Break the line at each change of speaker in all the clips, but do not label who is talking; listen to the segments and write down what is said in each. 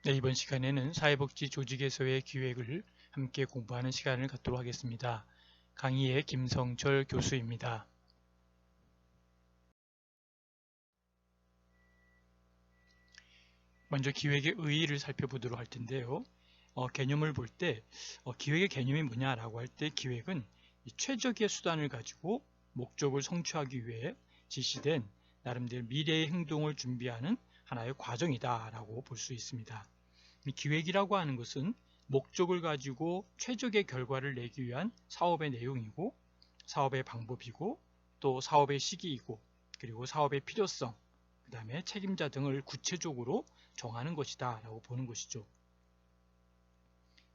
네, 이번 시간에는 사회복지 조직에서의 기획을 함께 공부하는 시간을 갖도록 하겠습니다. 강의의 김성철 교수입니다. 먼저 기획의 의의를 살펴보도록 할 텐데요. 개념을 볼 때 기획의 개념이 뭐냐라고 할 때 기획은 최적의 수단을 가지고 목적을 성취하기 위해 지시된 나름대로 미래의 행동을 준비하는 하나의 과정이다라고 볼 수 있습니다. 기획이라고 하는 것은 목적을 가지고 최적의 결과를 내기 위한 사업의 내용이고 사업의 방법이고 또 사업의 시기이고 그리고 사업의 필요성, 그 다음에 책임자 등을 구체적으로 정하는 것이다 라고 보는 것이죠.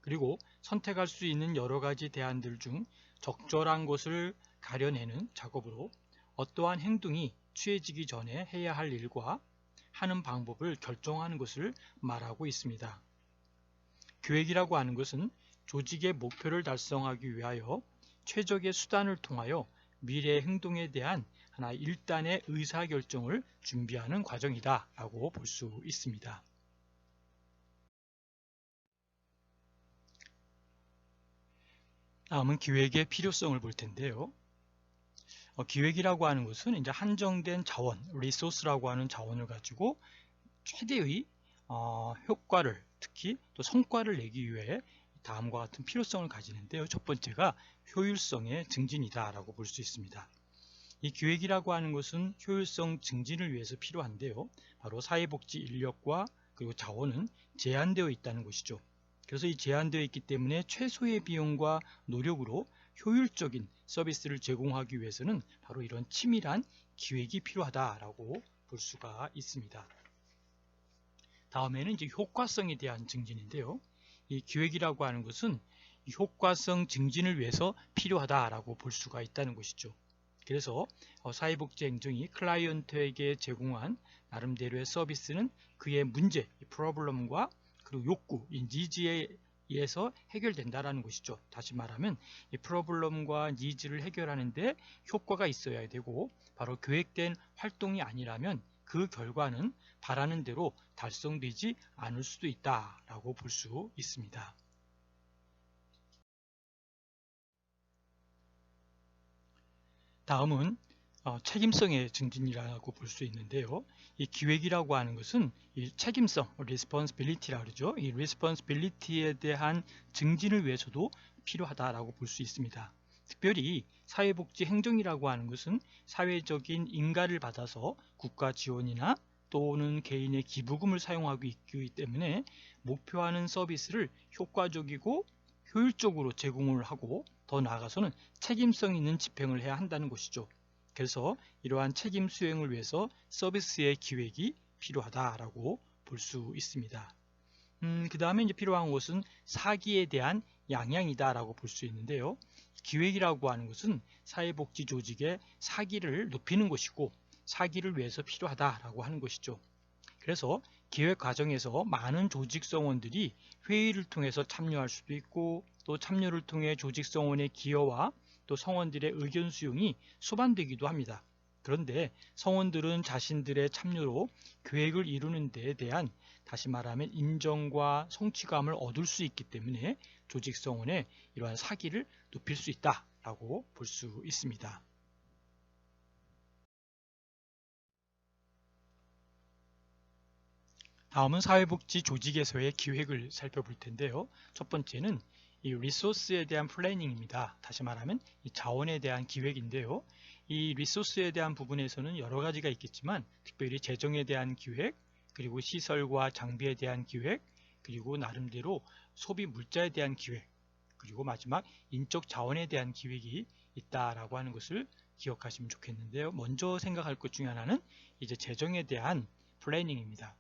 그리고 선택할 수 있는 여러 가지 대안들 중 적절한 것을 가려내는 작업으로 어떠한 행동이 취해지기 전에 해야 할 일과 하는 방법을 결정하는 것을 말하고 있습니다. 계획이라고 하는 것은 조직의 목표를 달성하기 위하여 최적의 수단을 통하여 미래의 행동에 대한 하나 일단의 의사결정을 준비하는 과정이다 라고 볼 수 있습니다. 다음은 기획의 필요성을 볼 텐데요. 기획이라고 하는 것은 이제 한정된 자원, 리소스라고 하는 자원을 가지고 최대의 효과를, 특히 또 성과를 내기 위해 다음과 같은 필요성을 가지는데요. 첫 번째가 효율성의 증진이다 라고 볼 수 있습니다. 이 기획이라고 하는 것은 효율성 증진을 위해서 필요한데요. 바로 사회복지 인력과 그리고 자원은 제한되어 있다는 것이죠. 그래서 이 제한되어 있기 때문에 최소의 비용과 노력으로 효율적인 서비스를 제공하기 위해서는 바로 이런 치밀한 기획이 필요하다라고 볼 수가 있습니다. 다음에는 이제 효과성에 대한 증진인데요. 이 기획이라고 하는 것은 이 효과성 증진을 위해서 필요하다라고 볼 수가 있다는 것이죠. 그래서 사회복지행정이 클라이언트에게 제공한 나름대로의 서비스는 그의 문제, 프로블럼과 그리고 욕구, 이 니즈에 의해서 해결된다라는 것이죠. 다시 말하면 이 프로블럼과 니즈를 해결하는데 효과가 있어야 되고 바로 계획된 활동이 아니라면 그 결과는 바라는 대로 달성되지 않을 수도 있다라고 볼 수 있습니다. 다음은 책임성의 증진이라고 볼 수 있는데요. 이 기획이라고 하는 것은 이 책임성, responsibility라고 그러죠. 이 responsibility에 대한 증진을 위해서도 필요하다라고 볼 수 있습니다. 특별히 사회복지 행정이라고 하는 것은 사회적인 인가를 받아서 국가 지원이나 또는 개인의 기부금을 사용하고 있기 때문에 목표하는 서비스를 효과적이고 효율적으로 제공을 하고 더 나아가서는 책임성 있는 집행을 해야 한다는 것이죠. 그래서 이러한 책임 수행을 위해서 서비스의 기획이 필요하다라고 볼 수 있습니다. 그 다음에 이제 필요한 것은 사기에 대한 양양이다라고 볼 수 있는데요. 기획이라고 하는 것은 사회복지 조직의 사기를 높이는 것이고 사기를 위해서 필요하다라고 하는 것이죠. 그래서 기획 과정에서 많은 조직성원들이 회의를 통해서 참여할 수도 있고 또 참여를 통해 조직성원의 기여와 또 성원들의 의견 수용이 수반되기도 합니다. 그런데 성원들은 자신들의 참여로 계획을 이루는 데에 대한 다시 말하면 인정과 성취감을 얻을 수 있기 때문에 조직성원의 이러한 사기를 높일 수 있다라고 볼 수 있습니다. 다음은 사회복지 조직에서의 기획을 살펴볼 텐데요. 첫 번째는 이 리소스에 대한 플래닝입니다. 다시 말하면 이 자원에 대한 기획인데요. 이 리소스에 대한 부분에서는 여러 가지가 있겠지만 특별히 재정에 대한 기획, 그리고 시설과 장비에 대한 기획, 그리고 나름대로 소비 물자에 대한 기획, 그리고 마지막 인적 자원에 대한 기획이 있다라고 하는 것을 기억하시면 좋겠는데요. 먼저 생각할 것 중에 하나는 이제 재정에 대한 플래닝입니다.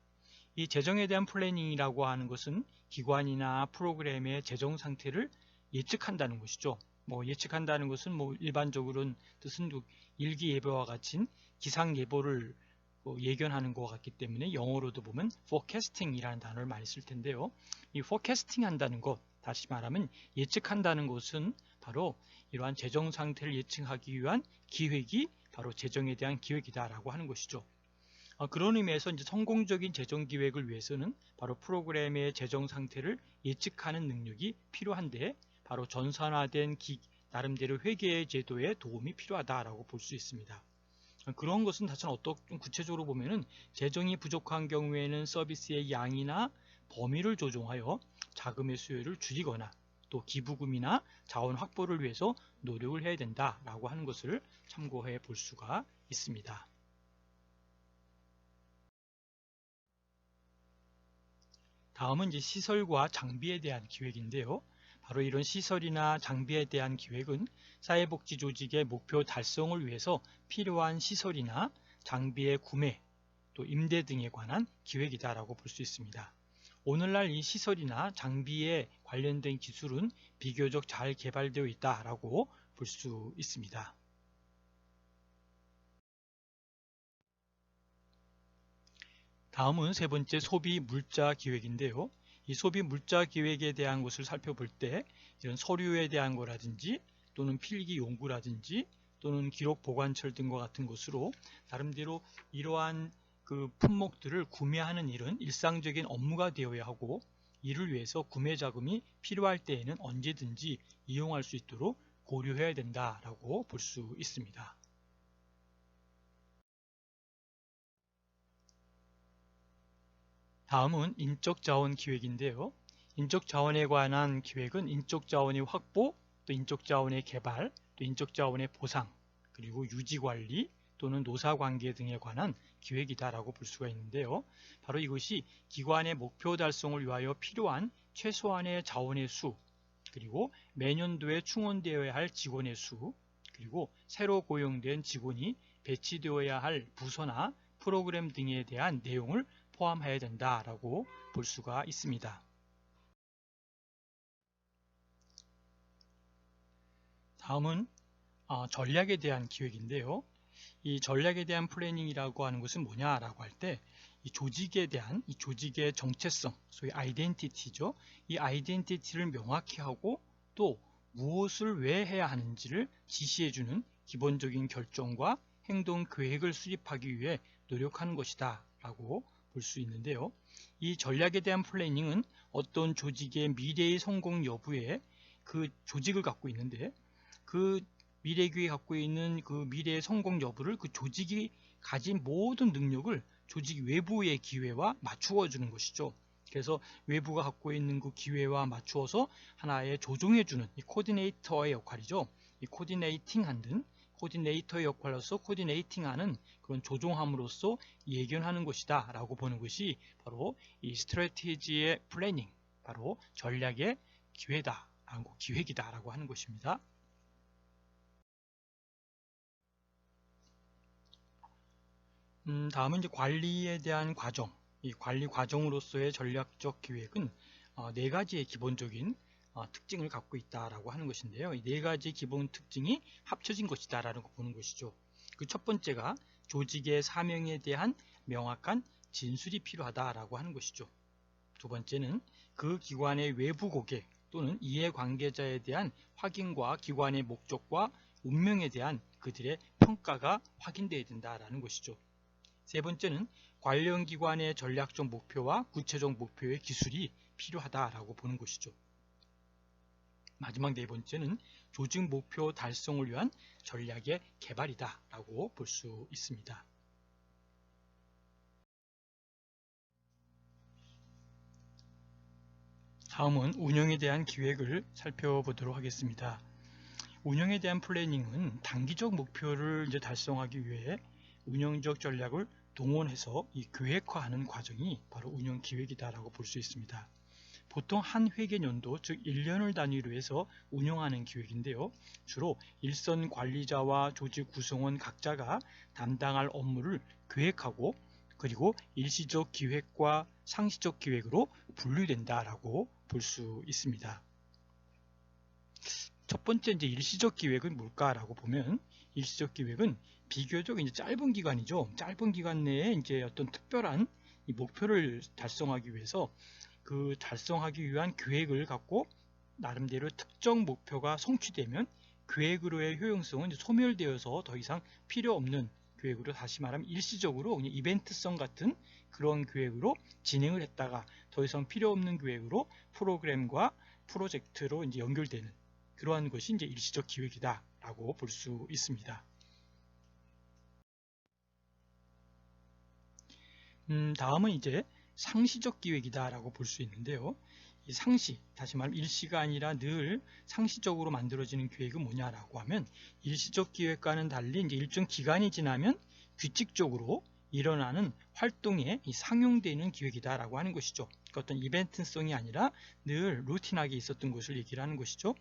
이 재정에 대한 플래닝이라고 하는 것은 기관이나 프로그램의 재정 상태를 예측한다는 것이죠. 예측한다는 것은 일반적으로는 뜻은 일기예보와 같은 기상예보를 예견하는 것 같기 때문에 영어로도 보면 forecasting이라는 단어를 많이 쓸 텐데요. 이 forecasting 한다는 것, 다시 말하면 예측한다는 것은 바로 이러한 재정 상태를 예측하기 위한 기획이 바로 재정에 대한 기획이다라고 하는 것이죠. 그런 의미에서 이제 성공적인 재정 기획을 위해서는 바로 프로그램의 재정 상태를 예측하는 능력이 필요한데, 바로 전산화된 나름대로 회계 제도의 도움이 필요하다라고 볼 수 있습니다. 그런 것은 사실 좀 구체적으로 보면은 재정이 부족한 경우에는 서비스의 양이나 범위를 조정하여 자금의 수요를 줄이거나 또 기부금이나 자원 확보를 위해서 노력을 해야 된다라고 하는 것을 참고해 볼 수가 있습니다. 다음은 이제 시설과 장비에 대한 기획인데요. 바로 이런 시설이나 장비에 대한 기획은 사회복지 조직의 목표 달성을 위해서 필요한 시설이나 장비의 구매, 또 임대 등에 관한 기획이다라고 볼 수 있습니다. 오늘날 이 시설이나 장비에 관련된 기술은 비교적 잘 개발되어 있다라고 볼 수 있습니다. 다음은 세 번째 소비 물자 기획인데요. 이 소비 물자 기획에 대한 것을 살펴볼 때 이런 서류에 대한 거라든지 또는 필기 용구라든지 또는 기록 보관철 등과 같은 것으로 나름대로 이러한 그 품목들을 구매하는 일은 일상적인 업무가 되어야 하고, 이를 위해서 구매 자금이 필요할 때에는 언제든지 이용할 수 있도록 고려해야 된다라고 볼 수 있습니다. 다음은 인적 자원 기획인데요. 인적 자원에 관한 기획은 인적 자원의 확보, 또 인적 자원의 개발, 또 인적 자원의 보상, 그리고 유지 관리 또는 노사 관계 등에 관한 기획이다라고 볼 수가 있는데요. 바로 이것이 기관의 목표 달성을 위하여 필요한 최소한의 자원의 수, 그리고 매년도에 충원되어야 할 직원의 수, 그리고 새로 고용된 직원이 배치되어야 할 부서나 프로그램 등에 대한 내용을 포함해야 된다라고 볼 수가 있습니다. 다음은 전략에 대한 기획인데요. 이 전략에 대한 플래닝이라고 하는 것은 뭐냐라고 할 때, 이 조직에 대한 이 조직의 정체성, 소위 아이덴티티죠. 이 아이덴티티를 명확히 하고 또 무엇을 왜 해야 하는지를 지시해주는 기본적인 결정과 행동 계획을 수립하기 위해 노력하는 것이다 라고 볼 수 있는데요. 이 전략에 대한 플래닝은 어떤 조직의 미래의 성공 여부에 그 조직을 갖고 있는데, 그 미래계획이 갖고 있는 그 미래의 성공 여부를 그 조직이 가진 모든 능력을 조직 외부의 기회와 맞추어 주는 것이죠. 그래서 외부가 갖고 있는 그 기회와 맞추어서 하나의 조종해 주는 이 코디네이터의 역할이죠. 이 코디네이터의 역할로서 코디네이팅하는 그런 조종함으로써 예견하는 것이다 라고 보는 것이 바로 이 스트래티지의 플래닝, 바로 전략의 기회다, 기획이다 라고 하는 것입니다. 다음은 이제 관리에 대한 과정, 이 관리 과정으로서의 전략적 기획은 네 가지의 기본적인 특징을 갖고 있다라고 하는 것인데요. 이 네 가지 기본 특징이 합쳐진 것이다라는 거 보는 것이죠. 그 첫 번째가 조직의 사명에 대한 명확한 진술이 필요하다라고 하는 것이죠. 두 번째는 그 기관의 외부 고객 또는 이해관계자에 대한 확인과 기관의 목적과 운명에 대한 그들의 평가가 확인되어야 된다라는 것이죠. 세 번째는 관련 기관의 전략적 목표와 구체적 목표의 기술이 필요하다라고 보는 것이죠. 마지막 네 번째는 조직 목표 달성을 위한 전략의 개발이다라고 볼 수 있습니다. 다음은 운영에 대한 기획을 살펴보도록 하겠습니다. 운영에 대한 플래닝은 단기적 목표를 이제 달성하기 위해 운영적 전략을 동원해서 이 계획화하는 과정이 바로 운영 기획이다라고 볼 수 있습니다. 보통 한 회계연도, 즉 1년을 단위로 해서 운영하는 기획인데요. 주로 일선 관리자와 조직 구성원 각자가 담당할 업무를 계획하고, 그리고 일시적 기획과 상시적 기획으로 분류된다라고 볼 수 있습니다. 첫 번째 이제 일시적 기획은 뭘까라고 보면, 일시적 기획은 비교적 이제 짧은 기간이죠. 짧은 기간 내에 이제 어떤 특별한 이 목표를 달성하기 위해서 그 달성하기 위한 계획을 갖고 나름대로 특정 목표가 성취되면 계획으로의 효용성은 이제 소멸되어서 더 이상 필요 없는 계획으로, 다시 말하면 일시적으로 그냥 이벤트성 같은 그런 계획으로 진행을 했다가 더 이상 필요 없는 계획으로 프로그램과 프로젝트로 이제 연결되는 그러한 것이 이제 일시적 기획이다라고 볼 수 있습니다. 다음은 이제 상시적 기획이다라고 볼 수 있는데요. 이 상시, 다시 말하면 일시가 아니라 늘 상시적으로 만들어지는 계획은 뭐냐라고 하면, 일시적 기획과는 달리 이제 일정 기간이 지나면 규칙적으로 일어나는 활동에 상용되는 기획이다라고 하는 것이죠. 그러니까 어떤 이벤트성이 아니라 늘 루틴하게 있었던 것을 얘기를 하는 것이죠.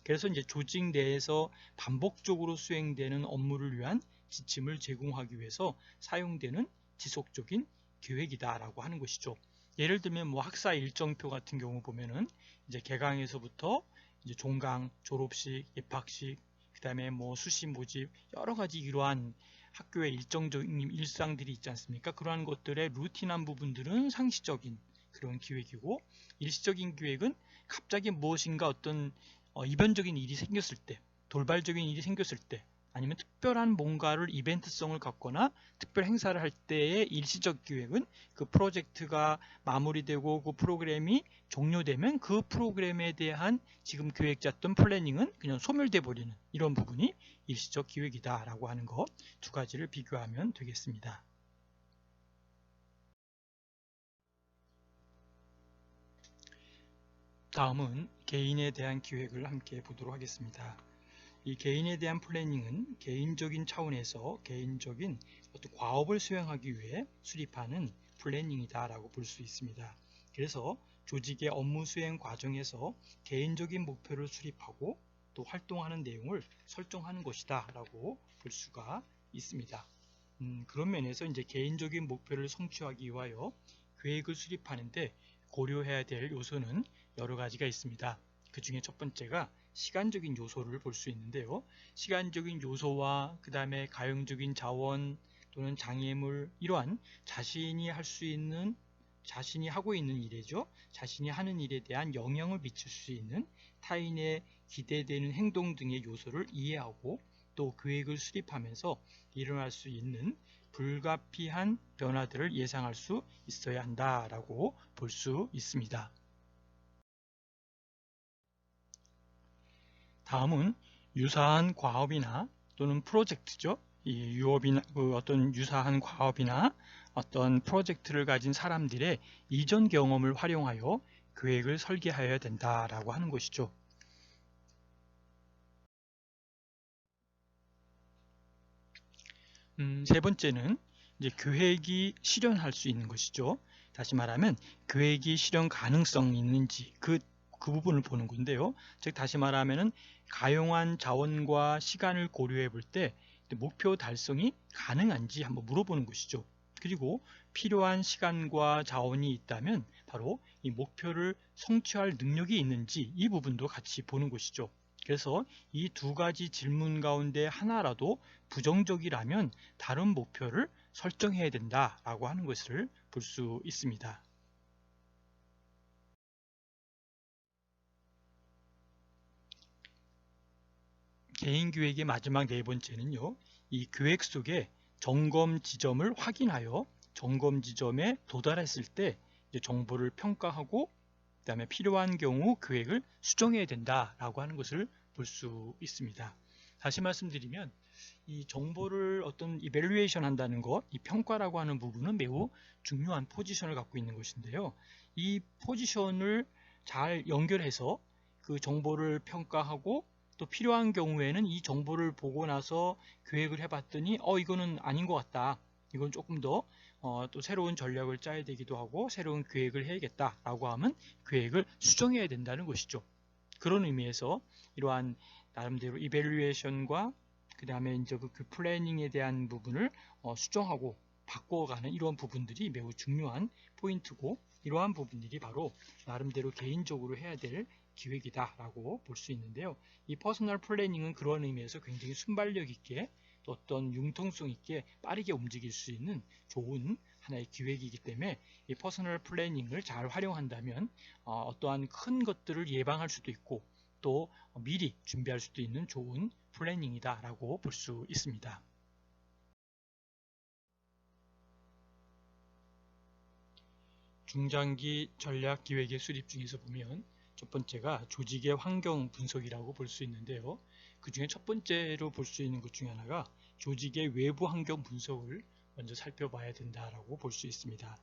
그래서 이제 조직 내에서 반복적으로 수행되는 업무를 위한 지침을 제공하기 위해서 사용되는 지속적인 계획이다라고 하는 것이죠. 예를 들면 뭐 학사 일정표 같은 경우 보면은 이제 개강에서부터 이제 종강, 졸업식, 입학식, 그다음에 뭐 수시 모집, 여러 가지 이러한 학교의 일정적인 일상들이 있지 않습니까? 그러한 것들의 루틴한 부분들은 상시적인 그런 기획이고, 일시적인 기획은 갑자기 무엇인가 어떤 이변적인 일이 생겼을 때, 돌발적인 일이 생겼을 때, 아니면 특별한 뭔가를 이벤트성을 갖거나 특별 행사를 할 때의 일시적 기획은 그 프로젝트가 마무리되고 그 프로그램이 종료되면 그 프로그램에 대한 지금 계획 짰던 플래닝은 그냥 소멸돼 버리는 이런 부분이 일시적 기획이다 라고 하는 거 두 가지를 비교하면 되겠습니다. 다음은 개인에 대한 기획을 함께 보도록 하겠습니다. 이 개인에 대한 플래닝은 개인적인 차원에서 개인적인 어떤 과업을 수행하기 위해 수립하는 플래닝이다 라고 볼 수 있습니다. 그래서 조직의 업무 수행 과정에서 개인적인 목표를 수립하고 또 활동하는 내용을 설정하는 것이다 라고 볼 수가 있습니다. 그런 면에서 이제 개인적인 목표를 성취하기 위하여 계획을 수립하는데 고려해야 될 요소는 여러 가지가 있습니다. 그 중에 첫 번째가 시간적인 요소를 볼 수 있는데요. 시간적인 요소와 그 다음에 가용적인 자원 또는 장애물, 이러한 자신이 할 수 있는, 자신이 하고 있는 일이죠. 자신이 하는 일에 대한 영향을 미칠 수 있는 타인의 기대되는 행동 등의 요소를 이해하고 또 계획을 수립하면서 일어날 수 있는 불가피한 변화들을 예상할 수 있어야 한다라고 볼 수 있습니다. 다음은 유사한 과업이나 또는 프로젝트죠. 이 유업이나 어떤 유사한 과업이나 어떤 프로젝트를 가진 사람들의 이전 경험을 활용하여 계획을 설계하여야 된다라고 하는 것이죠. 세 번째는 이제 계획이 실현할 수 있는 것이죠. 다시 말하면 계획이 실현 가능성이 있는지 그 부분을 보는 건데요. 즉 다시 말하면은 가용한 자원과 시간을 고려해 볼 때 목표 달성이 가능한지 한번 물어보는 것이죠. 그리고 필요한 시간과 자원이 있다면 바로 이 목표를 성취할 능력이 있는지 이 부분도 같이 보는 것이죠. 그래서 이 두 가지 질문 가운데 하나라도 부정적이라면 다른 목표를 설정해야 된다라고 하는 것을 볼 수 있습니다. 개인 계획의 마지막 네 번째는요. 이 계획 속에 점검 지점을 확인하여 점검 지점에 도달했을 때 이제 정보를 평가하고 그 다음에 필요한 경우 계획을 수정해야 된다라고 하는 것을 볼 수 있습니다. 다시 말씀드리면 이 정보를 어떤 이밸류에이션 한다는 것, 이 평가라고 하는 부분은 매우 중요한 포지션을 갖고 있는 것인데요. 이 포지션을 잘 연결해서 그 정보를 평가하고 또 필요한 경우에는 이 정보를 보고 나서 계획을 해봤더니 이거는 아닌 것 같다. 이건 조금 더 또 새로운 전략을 짜야 되기도 하고 새로운 계획을 해야겠다라고 하면 계획을 수정해야 된다는 것이죠. 그런 의미에서 이러한 나름대로 이밸류에이션과 그 다음에 이제 그 플래닝에 대한 부분을 수정하고 바꿔가는 이러한 부분들이 매우 중요한 포인트고, 이러한 부분들이 바로 나름대로 개인적으로 해야 될 기획이다 라고 볼 수 있는데요. 이 퍼스널 플래닝은 그런 의미에서 굉장히 순발력 있게 또 어떤 융통성 있게 빠르게 움직일 수 있는 좋은 하나의 기획이기 때문에 이 퍼스널 플래닝을 잘 활용한다면 어떠한 큰 것들을 예방할 수도 있고 또 미리 준비할 수도 있는 좋은 플래닝이다 라고 볼 수 있습니다. 중장기 전략 기획의 수립 중에서 보면 첫 번째가 조직의 환경 분석이라고 볼 수 있는데요. 그 중에 첫 번째로 볼 수 있는 것 중에 하나가 조직의 외부 환경 분석을 먼저 살펴봐야 된다라고 볼 수 있습니다.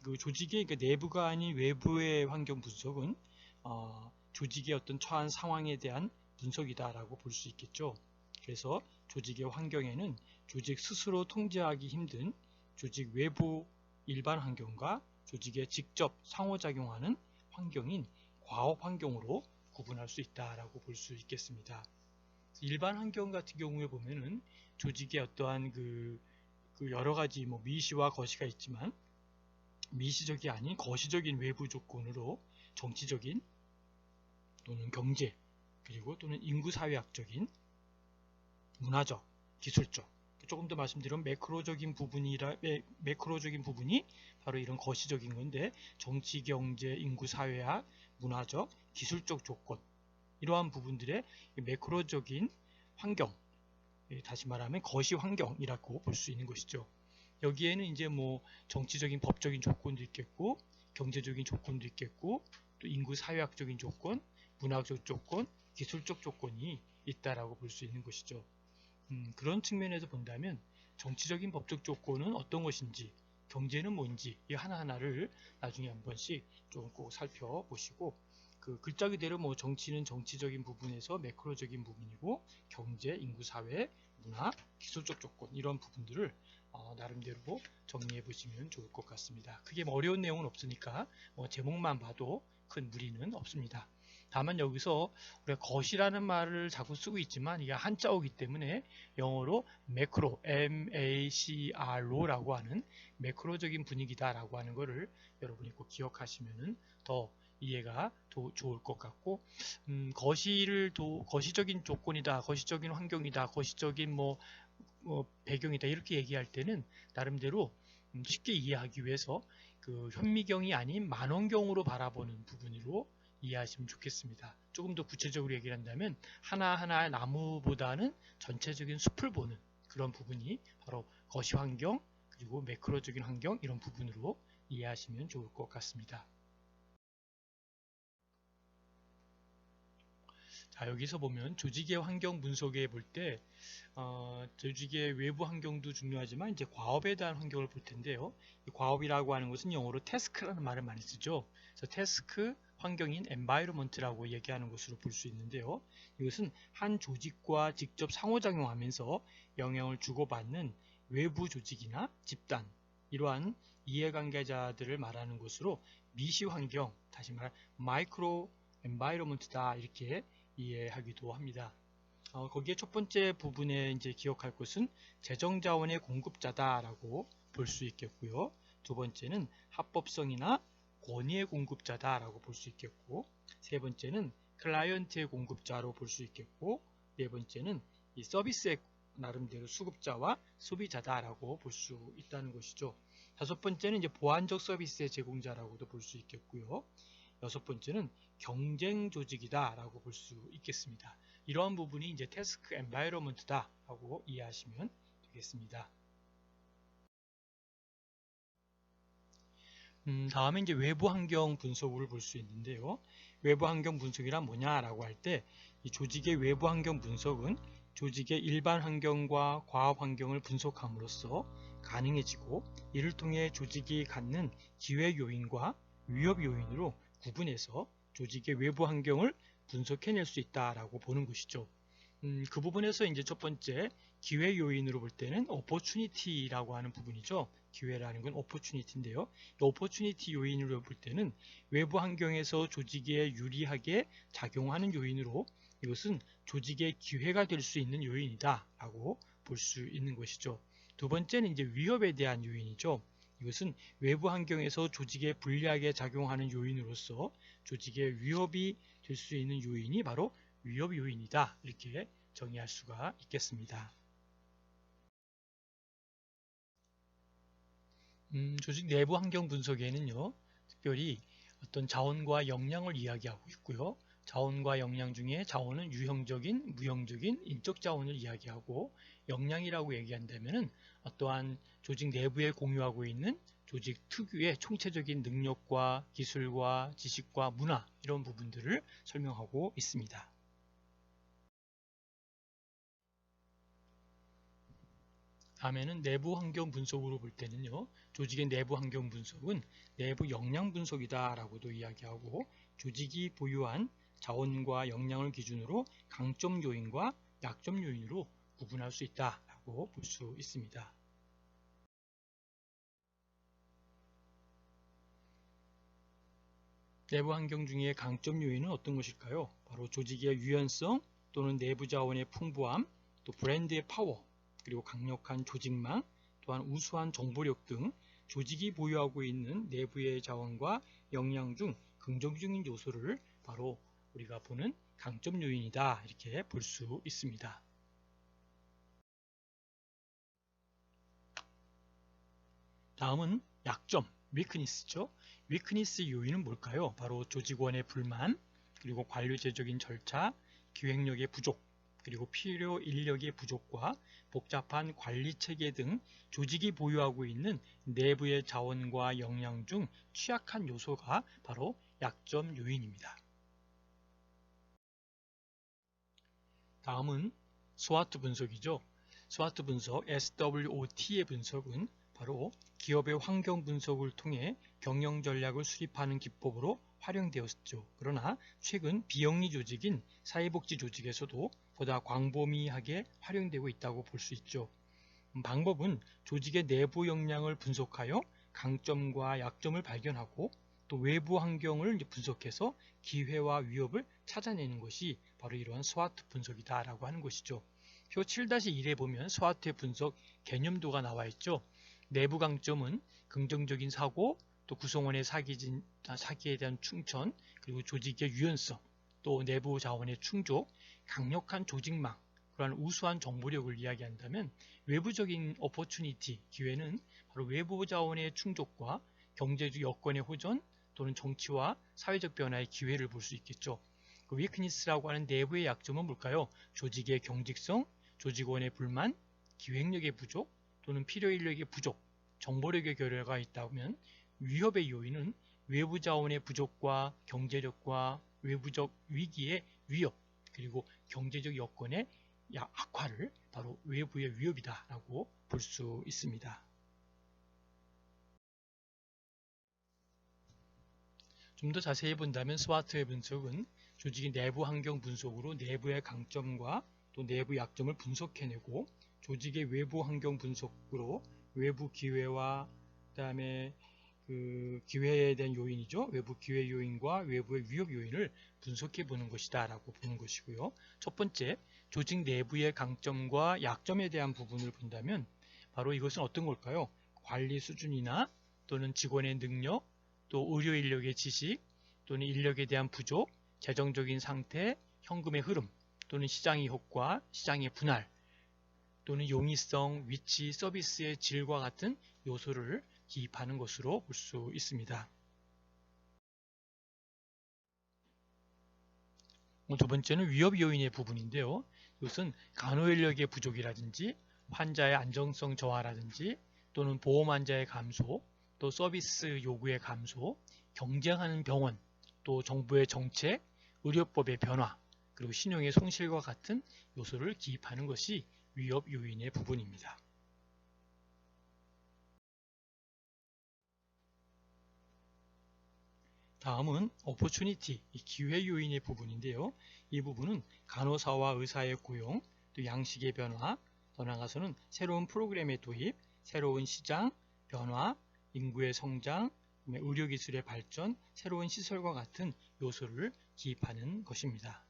그 조직의 내부가 아닌 외부의 환경 분석은 조직의 어떤 처한 상황에 대한 분석이다라고 볼 수 있겠죠. 그래서 조직의 환경에는 조직 스스로 통제하기 힘든 조직 외부 일반 환경과 조직에 직접 상호작용하는 환경인 과업 환경으로 구분할 수 있다라고 볼 수 있겠습니다. 일반 환경 같은 경우에 보면은 조직의 어떠한 그 여러 가지 미시와 거시가 있지만 미시적이 아닌 거시적인 외부 조건으로 정치적인 또는 경제 그리고 또는 인구사회학적인 문화적, 기술적 조금 더 말씀드리면 매크로적인 부분이 바로 이런 거시적인 건데 정치, 경제, 인구사회학, 문화적, 기술적 조건 이러한 부분들의 매크로적인 환경 다시 말하면 거시 환경이라고 볼 수 있는 것이죠. 여기에는 이제 정치적인 법적인 조건도 있겠고 경제적인 조건도 있겠고 또 인구 사회학적인 조건, 문화적 조건, 기술적 조건이 있다라고 볼 수 있는 것이죠. 그런 측면에서 본다면 정치적인 법적 조건은 어떤 것인지 경제는 뭔지 이 하나하나를 나중에 한 번씩 좀 꼭 살펴보시고 그 글자 그대로 정치는 정치적인 부분에서 매크로적인 부분이고 경제, 인구, 사회, 문화, 기술적 조건 이런 부분들을 나름대로 정리해 보시면 좋을 것 같습니다. 크게 어려운 내용은 없으니까 제목만 봐도 큰 무리는 없습니다. 다만 여기서 우리가 것이라는 말을 자꾸 쓰고 있지만 이게 한자어이기 때문에 영어로 매크로, MACRO라고 하는 매크로적인 분위기다라고 하는 것을 여러분이 꼭 기억하시면 더 이해가 좋을 것 같고 거시적인 조건이다, 거시적인 환경이다, 거시적인 배경이다 이렇게 얘기할 때는 나름대로 쉽게 이해하기 위해서 그 현미경이 아닌 만원경으로 바라보는 부분으로 이해하시면 좋겠습니다. 조금 더 구체적으로 얘기를 한다면 하나하나의 나무보다는 전체적인 숲을 보는 그런 부분이 바로 거시 환경 그리고 매크로적인 환경 이런 부분으로 이해하시면 좋을 것 같습니다. 자, 여기서 보면 조직의 환경 분석에 볼 때 조직의 외부 환경도 중요하지만 이제 과업에 대한 환경을 볼 텐데요. 이 과업이라고 하는 것은 영어로 태스크라는 말을 많이 쓰죠. 그래서 태스크 환경인 environment라고 얘기하는 것으로 볼 수 있는데요. 이것은 한 조직과 직접 상호작용하면서 영향을 주고받는 외부 조직이나 집단 이러한 이해관계자들을 말하는 것으로 미시 환경, 다시 말해 마이크로 environment다 이렇게 이해하기도 합니다. 거기에 첫 번째 부분에 이제 기억할 것은 재정자원의 공급자다라고 볼 수 있겠고요. 두 번째는 합법성이나 권위의 공급자다라고 볼 수 있겠고, 세 번째는 클라이언트의 공급자로 볼 수 있겠고, 네 번째는 이 서비스의 나름대로 수급자와 소비자다라고 볼 수 있다는 것이죠. 다섯 번째는 이제 보완적 서비스의 제공자라고도 볼 수 있겠고요. 여섯 번째는 경쟁 조직이다 라고 볼 수 있겠습니다. 이러한 부분이 이제 태스크 엔바이러먼트다 라고 이해하시면 되겠습니다. 다음에 이제 외부 환경 분석을 볼 수 있는데요. 외부 환경 분석이란 뭐냐라고 할 때 이 조직의 외부 환경 분석은 조직의 일반 환경과 과업 환경을 분석함으로써 가능해지고 이를 통해 조직이 갖는 기회 요인과 위협 요인으로 구분해서 조직의 외부 환경을 분석해낼 수 있다라고 보는 것이죠. 그 부분에서 이제 첫 번째 기회 요인으로 볼 때는 opportunity라고 하는 부분이죠. 기회라는 건 opportunity인데요. opportunity 요인으로 볼 때는 외부 환경에서 조직에 유리하게 작용하는 요인으로 이것은 조직의 기회가 될 수 있는 요인이다 라고 볼 수 있는 것이죠. 두 번째는 이제 위협에 대한 요인이죠. 이것은 외부 환경에서 조직에 불리하게 작용하는 요인으로서 조직의 위협이 될 수 있는 요인이 바로 위협 요인이다 이렇게 정의할 수가 있겠습니다. 조직 내부 환경 분석에는요 특별히 어떤 자원과 역량을 이야기하고 있고요. 자원과 역량 중에 자원은 유형적인, 무형적인, 인적 자원을 이야기하고 역량이라고 얘기한다면 어떠한 조직 내부에 공유하고 있는 조직 특유의 총체적인 능력과 기술과 지식과 문화 이런 부분들을 설명하고 있습니다. 다음에는 내부 환경 분석으로 볼 때는요. 조직의 내부 환경 분석은 내부 역량 분석이다 라고도 이야기하고 조직이 보유한 자원과 역량을 기준으로 강점 요인과 약점 요인으로 구분할 수 있다 라고 볼 수 있습니다. 내부 환경 중에 강점 요인은 어떤 것일까요? 바로 조직의 유연성 또는 내부 자원의 풍부함, 또 브랜드의 파워, 그리고 강력한 조직망, 또한 우수한 정보력 등 조직이 보유하고 있는 내부의 자원과 역량 중 긍정적인 요소를 바로 우리가 보는 강점 요인이다 이렇게 볼 수 있습니다. 다음은 약점, 위크니스죠. 위크니스 요인은 뭘까요? 바로 조직원의 불만, 그리고 관료제적인 절차, 기획력의 부족, 그리고 필요 인력의 부족과 복잡한 관리 체계 등 조직이 보유하고 있는 내부의 자원과 역량 중 취약한 요소가 바로 약점 요인입니다. 다음은 스와트 분석이죠. 스와트 분석, SWOT의 분석은 바로 기업의 환경 분석을 통해 경영 전략을 수립하는 기법으로 활용되었죠. 그러나 최근 비영리 조직인 사회복지 조직에서도 보다 광범위하게 활용되고 있다고 볼 수 있죠. 방법은 조직의 내부 역량을 분석하여 강점과 약점을 발견하고 또 외부 환경을 분석해서 기회와 위협을 찾아내는 것이 바로 이러한 스와트 분석이다 라고 하는 것이죠. 표 7-1에 보면 스와트의 분석 개념도가 나와 있죠. 내부 강점은 긍정적인 사고, 또 구성원의 사기에 대한 충천, 그리고 조직의 유연성, 또 내부 자원의 충족, 강력한 조직망, 그러한 우수한 정보력을 이야기한다면 외부적인 opportunity, 기회는 바로 외부 자원의 충족과 경제적 여건의 호전 또는 정치와 사회적 변화의 기회를 볼 수 있겠죠. 그 위크니스라고 하는 내부의 약점은 뭘까요? 조직의 경직성, 조직원의 불만, 기획력의 부족 또는 필요 인력의 부족, 정보력의 결여가 있다면 위협의 요인은 외부 자원의 부족과 경제력과 외부적 위기의 위협 그리고 경제적 여건의 악화를 바로 외부의 위협이다 라고 볼 수 있습니다. 좀 더 자세히 본다면 스와트의 분석은 조직의 내부 환경 분석으로 내부의 강점과 또 내부 약점을 분석해내고 조직의 외부 환경 분석으로 외부 기회와 그다음에 그 기회에 대한 요인이죠. 외부 기회 요인과 외부의 위협 요인을 분석해 보는 것이다 라고 보는 것이고요. 첫 번째, 조직 내부의 강점과 약점에 대한 부분을 본다면 바로 이것은 어떤 걸까요? 관리 수준이나 또는 직원의 능력, 또 의료 인력의 지식, 또는 인력에 대한 부족, 재정적인 상태, 현금의 흐름, 또는 시장의 효과, 시장의 분할, 또는 용이성, 위치, 서비스의 질과 같은 요소를 기입하는 것으로 볼 수 있습니다. 두 번째는 위협 요인의 부분인데요. 이것은 간호인력의 부족이라든지 환자의 안정성 저하라든지 또는 보험 환자의 감소, 또 서비스 요구의 감소, 경쟁하는 병원, 또 정부의 정책, 의료법의 변화, 그리고 신용의 손실과 같은 요소를 기입하는 것이 위협 요인의 부분입니다. 다음은 opportunity, 기회 요인의 부분인데요. 이 부분은 간호사와 의사의 고용, 또 양식의 변화, 더 나아가서는 새로운 프로그램의 도입, 새로운 시장, 변화, 인구의 성장, 의료기술의 발전, 새로운 시설과 같은 요소를 기입하는 것입니다.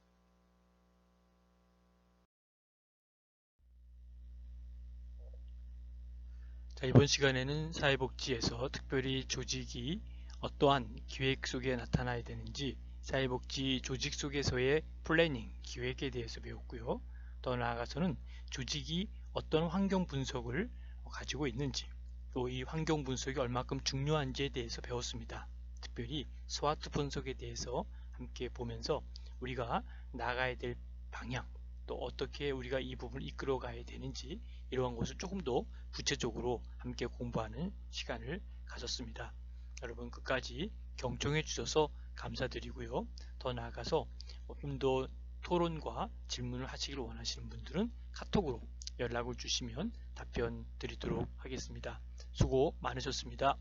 자, 이번 시간에는 사회복지에서 특별히 조직이 어떠한 기획 속에 나타나야 되는지 사회복지 조직 속에서의 플래닝, 기획에 대해서 배웠고요. 더 나아가서는 조직이 어떤 환경 분석을 가지고 있는지 또 이 환경 분석이 얼마큼 중요한지에 대해서 배웠습니다. 특별히 스와트 분석에 대해서 함께 보면서 우리가 나가야 될 방향 또 어떻게 우리가 이 부분을 이끌어 가야 되는지 이러한 것을 조금 더 구체적으로 함께 공부하는 시간을 가졌습니다. 여러분 끝까지 경청해 주셔서 감사드리고요. 더 나아가서 좀 더 토론과 질문을 하시길 원하시는 분들은 카톡으로 연락을 주시면 답변 드리도록 하겠습니다. 수고 많으셨습니다.